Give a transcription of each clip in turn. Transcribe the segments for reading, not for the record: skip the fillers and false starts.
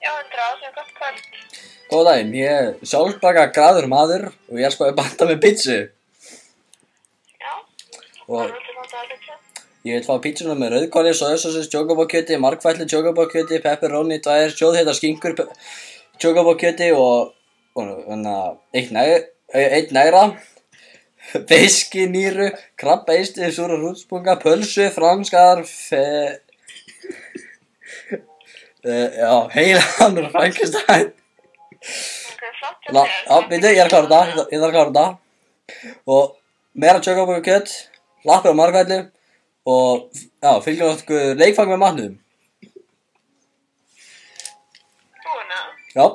Já, 100, sem gott kvöld. Góðan daginn, ég er sjálfsbaka graður maður og ég er sko að banta með pizzu. Já, Og viltu nota að pizza? ég vil fá pizzuna með rauðkáli, sojasósu, tjókabókjöti, margfætlu tjókabókjöti, pepperoni, 2 sjóðheita skinkur, tjókabókjöti og eitt nægra, fiskinýru, krabbeisti, súra rútspunga, pölsu, franskar, heilan og Frankenstein. Ok, flott hjá Já, þér. veitu, ég er að klára þetta. Og meira tjókabókjöt, lappir á margfætlu og fylgjum okkur leikfang með matnum. Búin að? Já,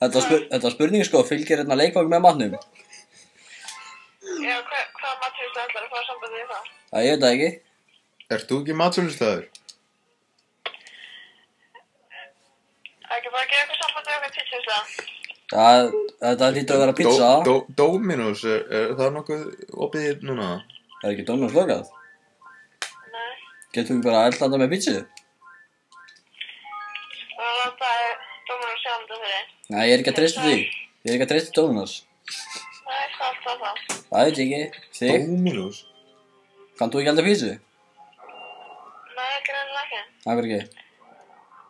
Þú, þetta var spurning sko, fylgir hérna leikfang með matnum? já, hvað maturist ætlar að fá samband við það? Það ég veit það ekki. Ert þú ekki matsölustöður? Ekki bara að gera eitthvað samband við okkur pizzusla? Þetta lítur að vera pizza. Dominos, er það nokkuð opið núna? Er ekki Dominos lokað? Nei. Getum við bara eldlanda með pizzu? Það var láta dómarinn sjá þetta fyrir þig. Nei, ég er ekki að treysta því. Ég er ekki að treysta Dominos. Nei, hvað alltaf það? Það veit ég ekki. Þig? Dominos? Kannt þú ekki elda pizzu? Nei, greinilega ekki. Af hverju ekki?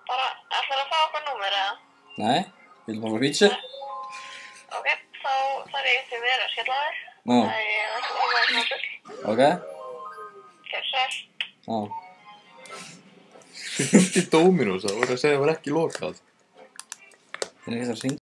Bara, ætlar að fá okkur númer eða? Nei, vil bara fá pizzu? Ok, þá þarf ég til mér að skella þig. Nú, Það er ekki tíma í svona bull. ok. Gjör sér. Já. Hringdi Dominos, það voru að segja að það var ekki lokað. Er ekki það að hringja?